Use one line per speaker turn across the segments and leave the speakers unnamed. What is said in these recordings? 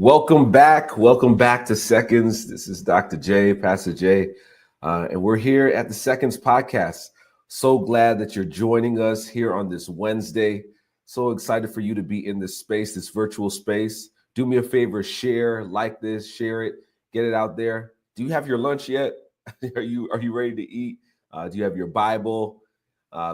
Welcome back. Welcome back to Seconds. This is Dr. J, Pastor J, and we're here at the Seconds podcast. So glad that you're joining us here on this Wednesday. So excited for you to be in this space, this virtual space. Do me a favor, share, like this, share it, get it out there. Do you have your lunch yet? Are you ready to eat? Do you have your Bible?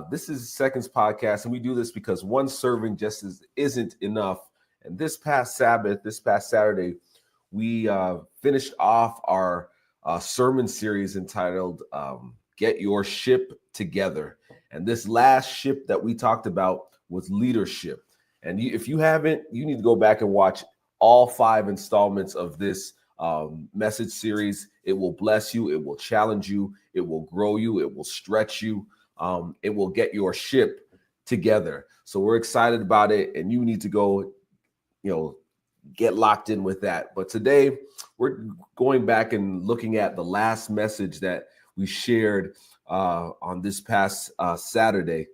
This is Seconds podcast, and we do this because one serving just isn't enough. And this past Saturday, we finished off our sermon series entitled Get Your Ship Together. And this last ship that we talked about was leadership. And if you haven't, you need to go back and watch all 5 installments of this message series. It will bless you. It will challenge you. It will grow you. It will stretch you. It will get your ship together. So we're excited about it, and you need to go get locked in with that. But today we're going back and looking at the last message that we shared on this past Saturday.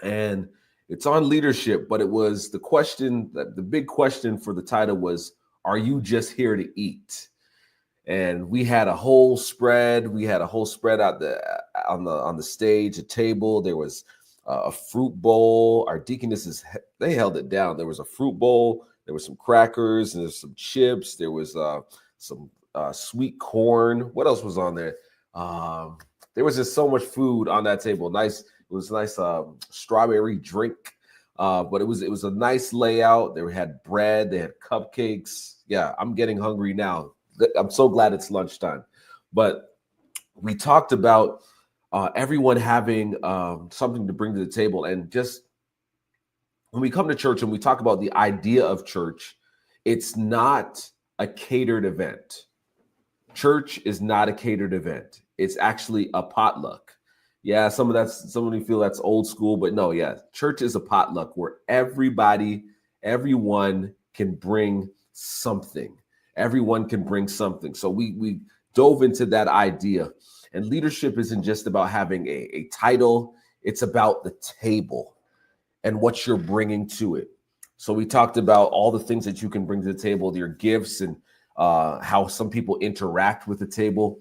And it's on leadership, but it was the question, the big question for the title was, are you just here to eat? And we had a whole spread. We had a whole spread out on the stage, a table. There was a fruit bowl. Our deaconesses, they held it down. There was a fruit bowl. There was some crackers, and there's some chips. There was some sweet corn. What else was on there? There was just so much food on that table. Nice. It was a nice strawberry drink. But it was a nice layout. They had bread. They had cupcakes. Yeah, I'm getting hungry now. I'm so glad it's lunchtime. But we talked about everyone having something to bring to the table. And just when we come to church and we talk about the idea of church, it's not a catered event. Church is not a catered event. It's actually a potluck. Yeah, some of you feel that's old school, but no, yeah. Church is a potluck where everyone can bring something. Everyone can bring something. So we dove into that idea. And leadership isn't just about having a title. It's about the table and what you're bringing to it. So we talked about all the things that you can bring to the table, your gifts, and how some people interact with the table.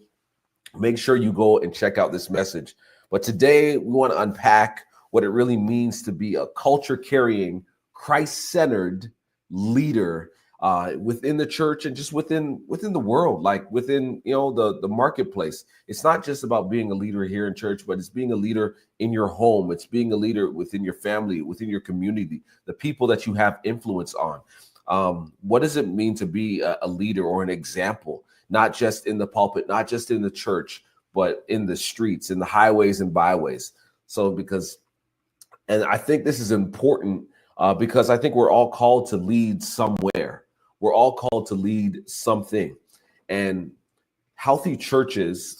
Make sure you go and check out this message. But today we want to unpack what it really means to be a culture-carrying, Christ-centered leader within the church and just within the world, like within the marketplace. It's not just about being a leader here in church, but it's being a leader in your home. It's being a leader within your family, within your community, the people that you have influence on. What does it mean to be a leader or an example, not just in the pulpit, not just in the church, but in the streets, in the highways and byways? And I think this is important because I think we're all called to lead somewhere. We're all called to lead something. And healthy churches,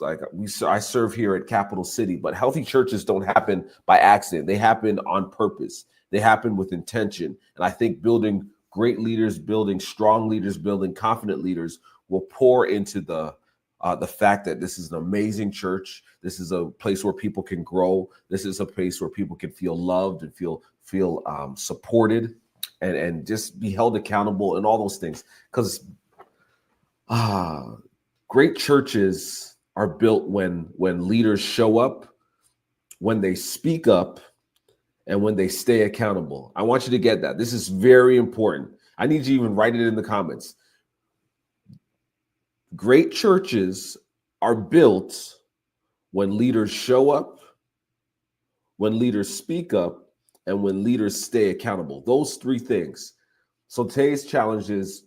I serve here at Capital City, but healthy churches don't happen by accident. They happen on purpose. They happen with intention. And I think building great leaders, building strong leaders, building confident leaders will pour into the fact that this is an amazing church. This is a place where people can grow. This is a place where people can feel loved and feel supported and just be held accountable and all those things. Because great churches are built when leaders show up, when they speak up, and when they stay accountable. I want you to get that. This is very important. I need you to even write it in the comments. Great churches are built when leaders show up, when leaders speak up, and when leaders stay accountable. Those 3 things. So today's challenge is,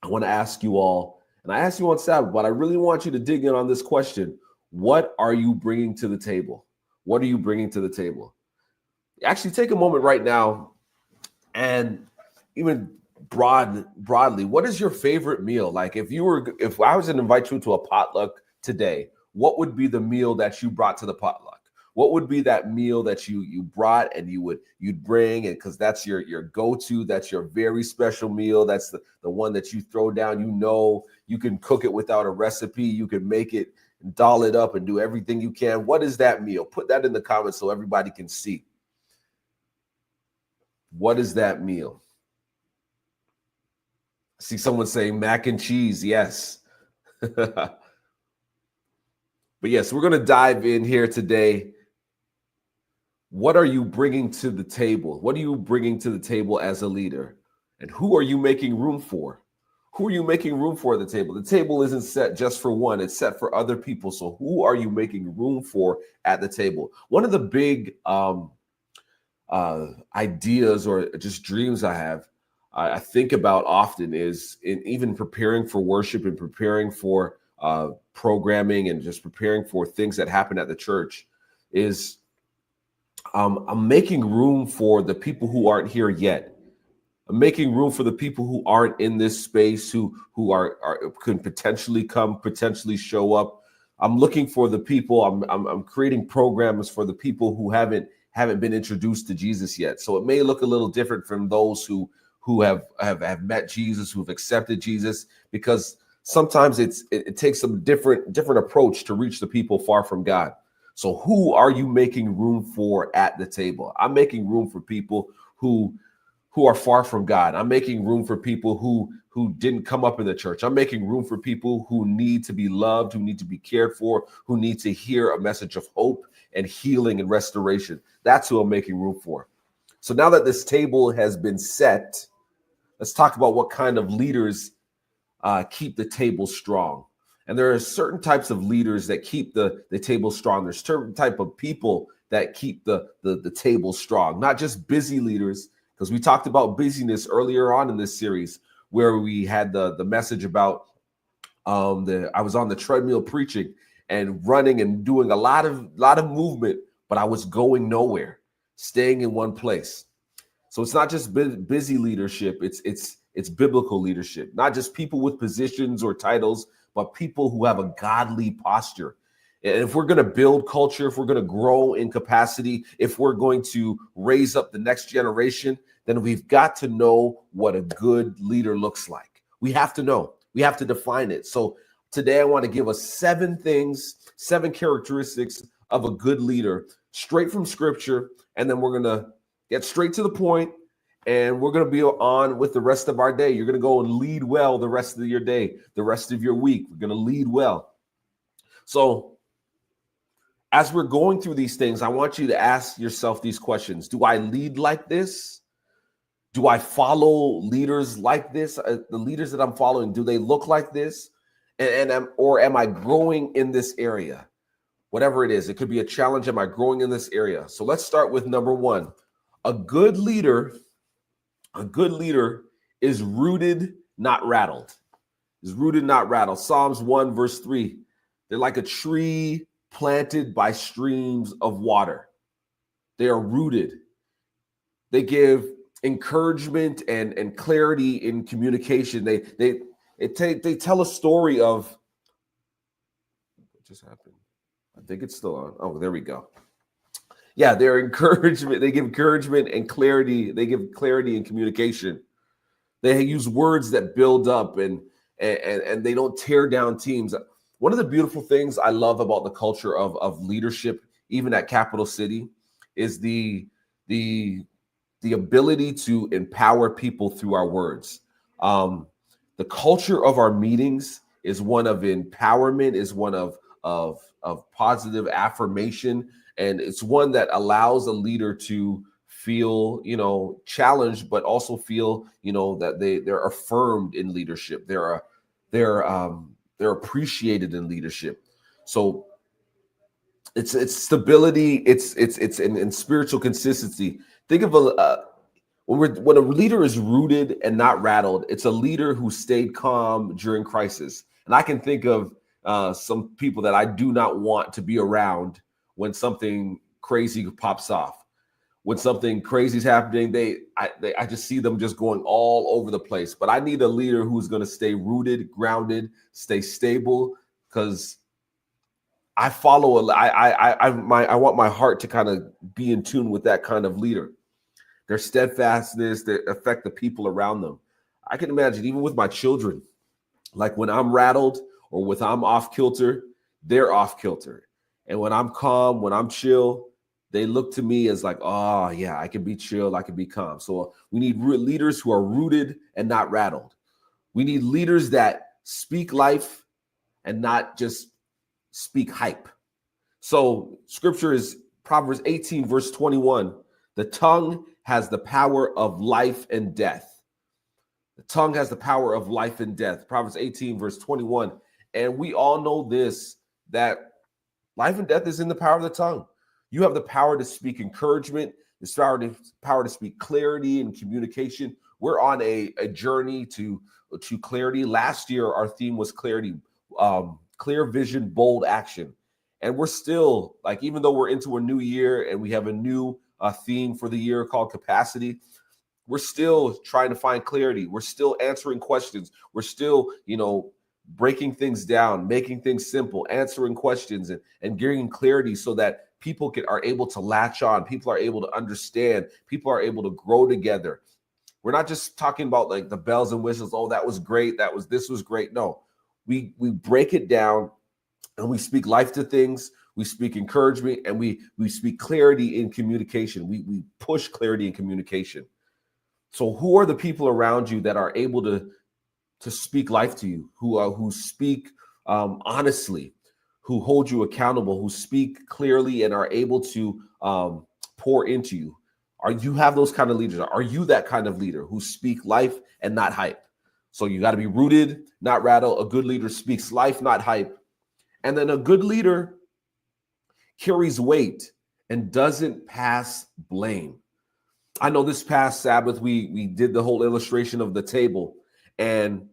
I want to ask you all, and I asked you on Sabbath, but I really want you to dig in on this question. What are you bringing to the table? What are you bringing to the table? Actually, take a moment right now and even broadly, what is your favorite meal? Like if I was to invite you to a potluck today, what would be the meal that you brought to the potluck? What would be that meal that you brought and you'd bring? And because that's your go-to, that's your very special meal. That's the one that you throw down. You can cook it without a recipe. You can make it and doll it up and do everything you can. What is that meal? Put that in the comments so everybody can see. What is that meal? I see someone saying mac and cheese. Yes. But yes, we're going to dive in here today. What are you bringing to the table? What are you bringing to the table as a leader? And who are you making room for? Who are you making room for at the table? The table isn't set just for one, it's set for other people. So who are you making room for at the table? One of the big ideas or just dreams I think about often is in even preparing for worship and preparing for programming and just preparing for things that happen at the church is I'm making room for the people who aren't here yet. I'm making room for the people who aren't in this space, who can potentially come, potentially show up. I'm looking for the people. I'm creating programs for the people who haven't been introduced to Jesus yet. So it may look a little different from those who have met Jesus, who've accepted Jesus, because sometimes it takes a different approach to reach the people far from God. So who are you making room for at the table? I'm making room for people who are far from God. I'm making room for people who didn't come up in the church. I'm making room for people who need to be loved, who need to be cared for, who need to hear a message of hope and healing and restoration. That's who I'm making room for. So now that this table has been set, let's talk about what kind of leaders keep the table strong. And there are certain types of leaders that keep the table strong. There's certain type of people that keep the table strong, not just busy leaders, because we talked about busyness earlier on in this series, where we had the message about I was on the treadmill preaching and running and doing a lot of movement, but I was going nowhere, staying in one place. So it's not just busy leadership, it's biblical leadership, not just people with positions or titles, but people who have a godly posture. And if we're going to build culture, if we're going to grow in capacity, if we're going to raise up the next generation, then we've got to know what a good leader looks like. We have to know. We have to define it. So today I want to give us 7 characteristics of a good leader, straight from scripture, and then we're going to get straight to the point, and we're going to be on with the rest of our day. You're going to go and lead well the rest of your day, the rest of your week. We're going to lead well. So as we're going through these things, I want you to ask yourself these questions. Do I lead like this? Do I follow leaders like this? The leaders that I'm following, do they look like this? Or am I growing in this area? Whatever it is, it could be a challenge. Am I growing in this area? So let's start with number 1. A good leader is rooted, not rattled. Is rooted, not rattled. Psalms 1 verse 3. They're like a tree planted by streams of water. They are rooted. They give encouragement and clarity in communication. They tell a story of what just happened. I think it's still on. Oh, there we go. Yeah, their encouragement. They give encouragement and clarity. They give clarity in communication. They use words that build up and they don't tear down teams. One of the beautiful things I love about the culture of leadership, even at Capital City, is the ability to empower people through our words. The culture of our meetings is one of empowerment, is one of positive affirmation, and it's one that allows a leader to feel, challenged, but also feel, that they're affirmed in leadership. They're appreciated in leadership. So it's stability. It's in spiritual consistency. Think of when a leader is rooted and not rattled, it's a leader who stayed calm during crisis. And I can think of some people that I do not want to be around when something crazy pops off. When something crazy is happening, I just see them just going all over the place. But I need a leader who's going to stay rooted, grounded, stay stable, because I follow. I want my heart to kind of be in tune with that kind of leader. Their steadfastness that affect the people around them. I can imagine even with my children, like when I'm rattled or when I'm off kilter, they're off kilter. And when I'm calm, when I'm chill, they look to me as like, oh yeah, I can be chill, I can be calm. So we need leaders who are rooted and not rattled. We need leaders that speak life and not just speak hype. So scripture is Proverbs 18, verse 21. The tongue has the power of life and death. The tongue has the power of life and death. Proverbs 18, verse 21. And we all know this, that life and death is in the power of the tongue. You have the power to speak encouragement, the power to speak clarity and communication. We're on a journey to clarity. Last year, our theme was clarity, clear vision, bold action. And we're still, like, even though we're into a new year and we have a new theme for the year called capacity, we're still trying to find clarity. We're still answering questions. We're still, breaking things down, making things simple, answering questions and giving clarity so that people are able to latch on. People are able to understand. People are able to grow together. We're not just talking about like the bells and whistles. Oh, that was great. This was great. No, we break it down and we speak life to things. We speak encouragement and we speak clarity in communication. We push clarity in communication. So who are the people around you that are able to speak life to you, who speak honestly, who hold you accountable, who speak clearly and are able to pour into you? Are you have those kind of leaders? Are you that kind of leader who speak life and not hype? So you got to be rooted, not rattle. A good leader speaks life, not hype. And then a good leader carries weight and doesn't pass blame. I know this past Sabbath, we did the whole illustration of the table, and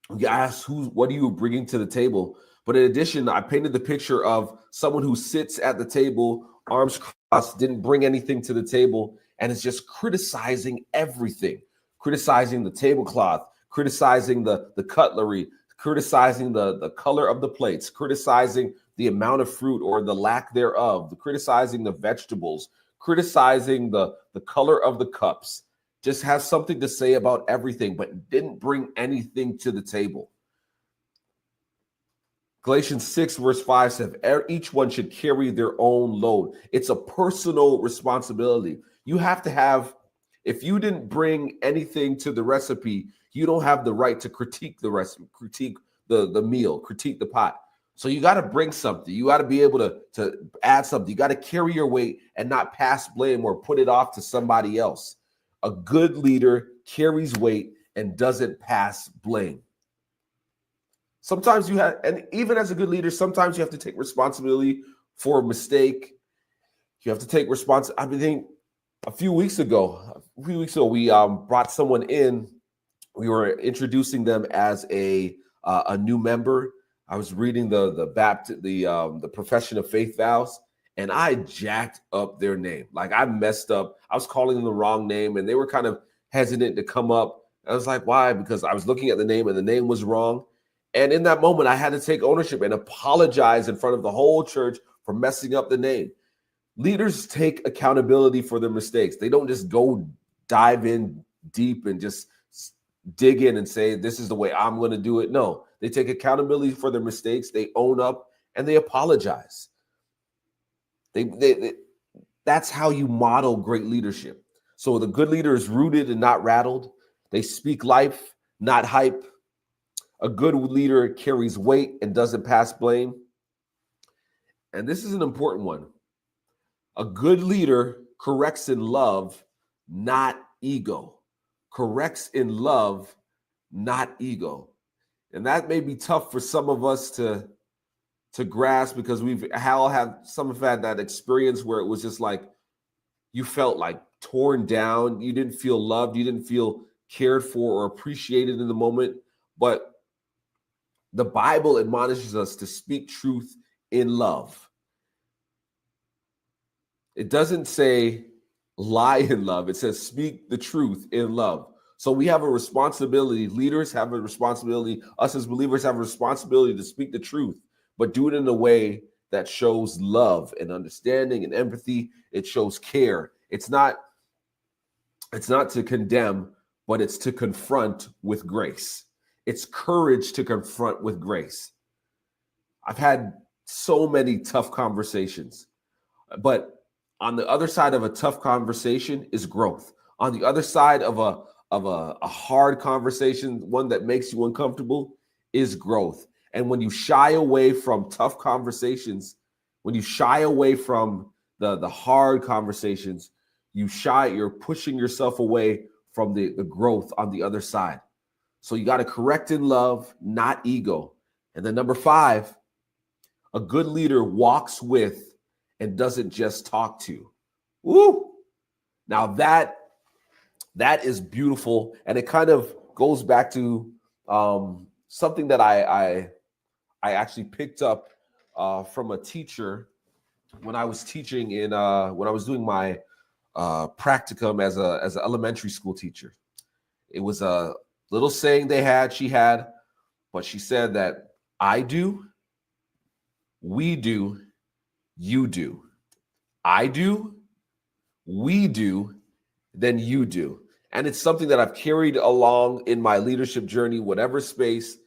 we asked, what are you bringing to the table? But in addition, I painted the picture of someone who sits at the table, arms crossed, didn't bring anything to the table, and is just criticizing everything, criticizing the tablecloth, criticizing the cutlery, criticizing the color of the plates, criticizing the amount of fruit or the lack thereof, criticizing the vegetables, criticizing the color of the cups. Just has something to say about everything, but didn't bring anything to the table. Galatians 6 verse 5 says, each one should carry their own load. It's a personal responsibility. You have to have, if you didn't bring anything to the recipe, you don't have the right to critique the recipe, critique the meal, critique the pot. So you got to bring something. You got to be able to add something. You got to carry your weight and not pass blame or put it off to somebody else. A good leader carries weight and doesn't pass blame. Sometimes you have, and even as a good leader, sometimes you have to take responsibility for a mistake. You have to take responsibility. I think a few weeks ago, we brought someone in. We were introducing them as a new member. I was reading the profession of faith vows, and I jacked up their name. Like, I messed up. I was calling them the wrong name, and they were kind of hesitant to come up. I was like, why? Because I was looking at the name, and the name was wrong. And in that moment, I had to take ownership and apologize in front of the whole church for messing up the name. Leaders take accountability for their mistakes. They don't just go dive in deep and just dig in and say, this is the way I'm going to do it. No, they take accountability for their mistakes. They own up and they apologize. That's how you model great leadership. So the good leader is rooted and not rattled. They speak life, not hype. A good leader carries weight and doesn't pass blame. And this is an important one. A good leader corrects in love, not ego. Corrects in love, not ego. And that may be tough for some of us to grasp, because some have had that experience where it was just like you felt like torn down. You didn't feel loved. You didn't feel cared for or appreciated in the moment. But the Bible admonishes us to speak truth in love. It doesn't say lie in love. It says speak the truth in love. So we have a responsibility. Leaders have a responsibility. Us as believers have a responsibility to speak the truth, but do it in a way that shows love and understanding and empathy. It shows care. It's not to condemn, but it's to confront with grace. It's courage to confront with grace. I've had so many tough conversations, but on the other side of a tough conversation is growth. On the other side of of a hard conversation, one that makes you uncomfortable, is growth. And when you shy away from tough conversations, when you shy away from the hard conversations, you're pushing yourself away from the growth on the other side. So you got to correct in love, not ego. And then number 5, a good leader walks with and doesn't just talk to. Woo! Now that is beautiful, and it kind of goes back to something that I actually picked up from a teacher when I was teaching when I was doing my practicum as an elementary school teacher. It was a little saying she had, but she said that I do, we do, you do. I do, we do, then you do. And it's something that I've carried along in my leadership journey, whatever space.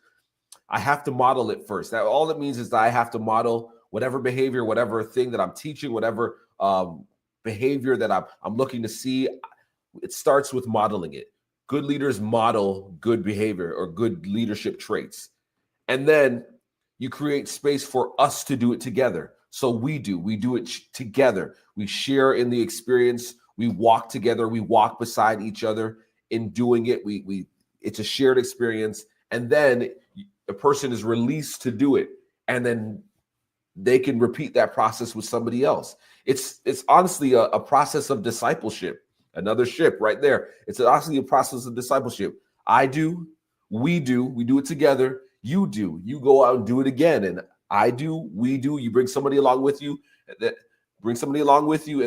I have to model it first. That all it means is that I have to model whatever behavior, whatever thing that I'm teaching, whatever behavior that I'm looking to see. It starts with modeling it. Good leaders model good behavior or good leadership traits. And then you create space for us to do it together. So we do it together. We share in the experience. We walk together. We walk beside each other in doing it. It's a shared experience. And then the person is released to do it. And then they can repeat that process with somebody else. It's honestly a process of discipleship. Another ship right there. It's honestly a process of discipleship. I do, we do it together. You do, you go out and do it again. And I do, we do, you bring somebody along with you, and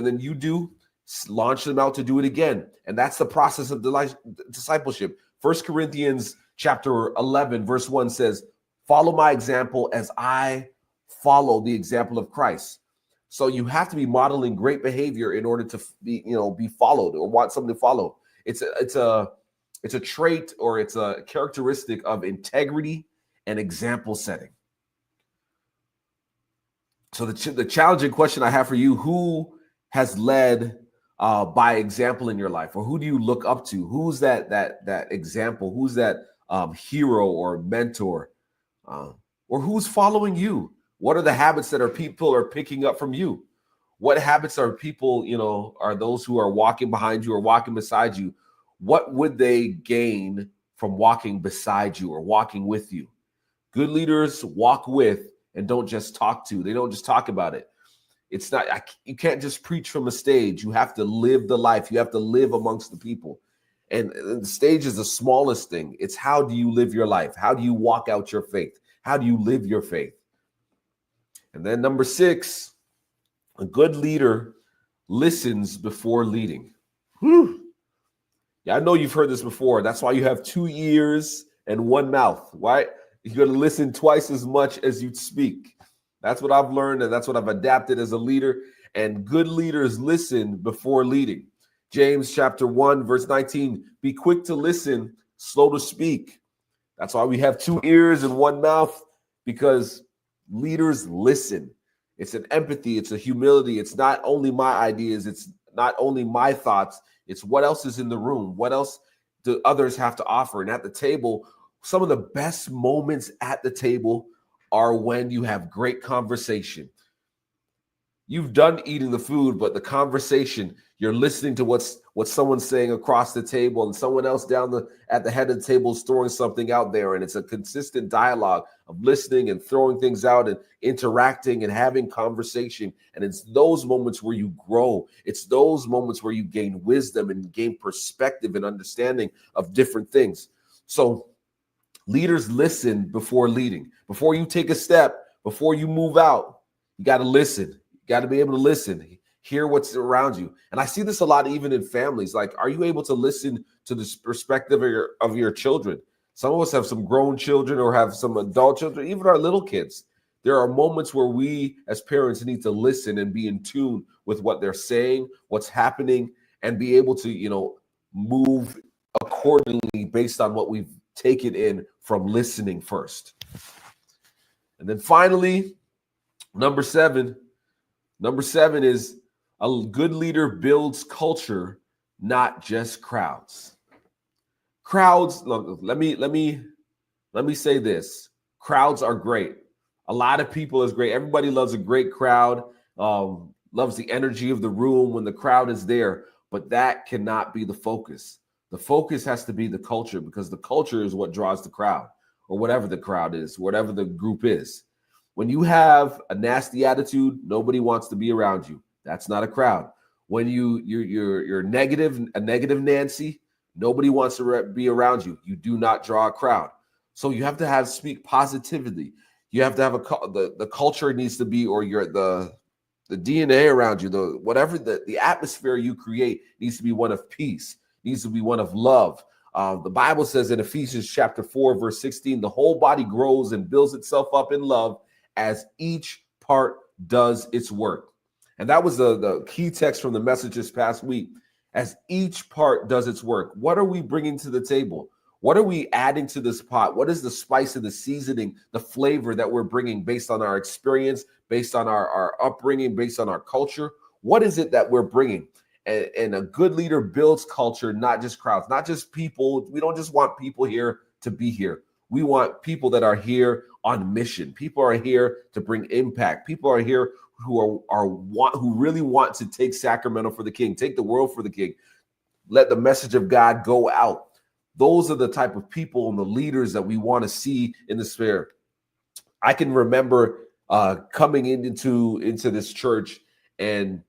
then you do, launch them out to do it again. And that's the process of discipleship. 1 Corinthians chapter 11, verse 1 says, follow my example as I follow the example of Christ. So you have to be modeling great behavior in order to be followed or want someone to follow. It's a trait, or it's a characteristic of integrity and example setting. So the challenging question I have for you: who has led by example in your life, or who do you look up to? Who's that example? Who's that hero or mentor, or who's following you? What are the habits that people are picking up from you? What habits are people, are those who are walking behind you or walking beside you? What would they gain from walking beside you or walking with you? Good leaders walk with and don't just talk to. They don't just talk about it. It's not, you can't just preach from a stage. You have to live the life. You have to live amongst the people. And the stage is the smallest thing. It's how do you live your life? How do you walk out your faith? How do you live your faith? And then number 6, a good leader listens before leading. Whew. Yeah, I know you've heard this before. That's why you have 2 ears and 1 mouth, right? You're going to listen twice as much as you speak. That's what I've learned, and that's what I've adapted as a leader. And good leaders listen before leading. James chapter 1, verse 19, be quick to listen, slow to speak. That's why we have 2 ears and 1 mouth, because leaders listen. It's an empathy. It's a humility. It's not only my ideas. It's not only my thoughts. It's what else is in the room. What else do others have to offer? And at the table, some of the best moments at the table are when you have great conversation. You've done eating the food, but the conversation, you're listening to what someone's saying across the table, and someone else at the head of the table is throwing something out there. And it's a consistent dialogue of listening and throwing things out and interacting and having conversation. And it's those moments where you grow. It's those moments where you gain wisdom and gain perspective and understanding of different things. So leaders listen before leading. Before you take a step, before you move out, you got to listen. You got to be able to listen, hear what's around you. And I see this a lot even in families. Like, are you able to listen to the perspective of your children? Some of us have some grown children or have some adult children, even our little kids. There are moments where we as parents need to listen and be in tune with what they're saying, what's happening, and be able to, move accordingly based on what we've taken in from listening first. And then finally, number seven is a good leader builds culture, not just crowds. Crowds, look, let me say this. Crowds are great. A lot of people is great. Everybody loves a great crowd, loves the energy of the room when the crowd is there, but that cannot be the focus. The focus has to be the culture, because the culture is what draws the crowd, or whatever the crowd is, whatever the group is. When you have a nasty attitude, nobody wants to be around you. That's not a crowd. When you're negative, a negative Nancy, nobody wants to be around you. You do not draw a crowd. So you have to speak positivity. You have to have the culture needs to be, or the DNA around you, the atmosphere you create needs to be one of peace, needs to be one of love. The Bible says in Ephesians chapter 4, verse 16, the whole body grows and builds itself up in love as each part does its work. And that was the key text from the message this past week. As each part does its work. What are we bringing to the table? What are we adding to this pot? What is the spice and the seasoning, the flavor that we're bringing based on our experience, based on our upbringing, based on our culture? What is it that we're bringing? And a good leader builds culture, not just crowds, not just people. We don't just want people here to be here. We want people that are here on mission. People are here to bring impact. People are here who really want to take Sacramento for the King, take the world for the King. Let the message of God go out. Those are the type of people and the leaders that we want to see in the sphere. I can remember coming into this church and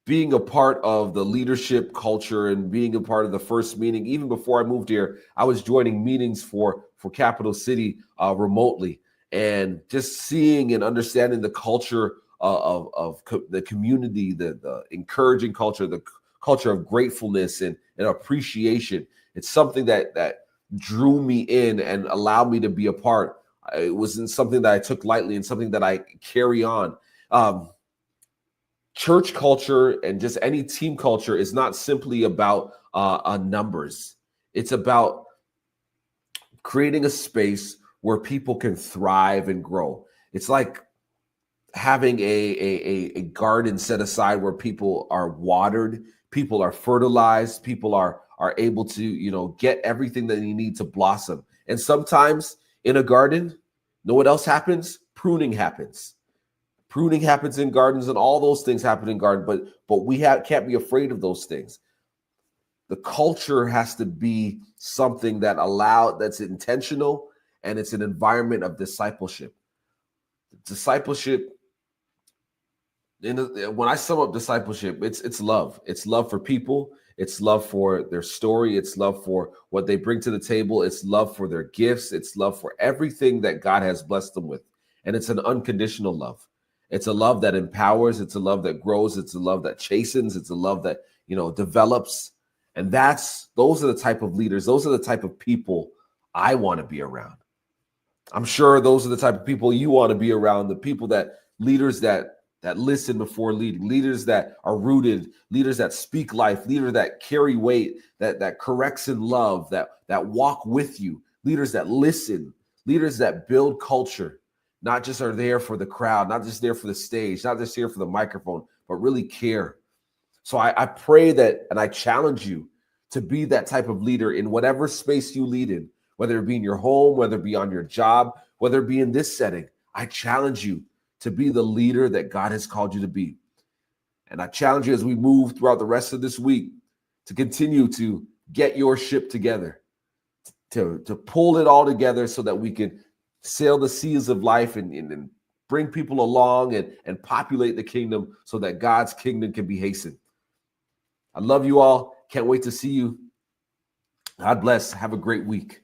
being a part of the leadership culture and being a part of the first meeting. Even before I moved here, I was joining meetings for Capital City remotely, and just seeing and understanding the culture of the community, the encouraging culture, the culture of gratefulness and appreciation. It's something that drew me in and allowed me to be a part. It wasn't something that I took lightly and something that I carry on. Church culture and just any team culture is not simply about numbers. It's about creating a space where people can thrive and grow. It's like having a garden set aside where people are watered, people are fertilized, people are able to, get everything that they need to blossom. And sometimes in a garden, know what else happens? Pruning happens. Pruning happens in gardens, and all those things happen in gardens, but we can't be afraid of those things. The culture has to be something that's intentional, and it's an environment of discipleship. Discipleship, when I sum up discipleship, it's love. It's love for people. It's love for their story. It's love for what they bring to the table. It's love for their gifts. It's love for everything that God has blessed them with. And it's an unconditional love. It's a love that empowers. It's a love that grows. It's a love that chastens. It's a love that, develops. And those are the type of leaders. Those are the type of people I want to be around. I'm sure those are the type of people you want to be around, leaders that listen before leading, leaders that are rooted, leaders that speak life, leaders that carry weight, that corrects in love, that walk with you, leaders that listen, leaders that build culture, not just are there for the crowd, not just there for the stage, not just here for the microphone, but really care. So I pray that, and I challenge you to be that type of leader in whatever space you lead in, whether it be in your home, whether it be on your job, whether it be in this setting. I challenge you to be the leader that God has called you to be. And I challenge you as we move throughout the rest of this week to continue to get your ship together, to pull it all together so that we can sail the seas of life and bring people along and populate the kingdom so that God's kingdom can be hastened. I love you all. Can't wait to see you. God bless. Have a great week.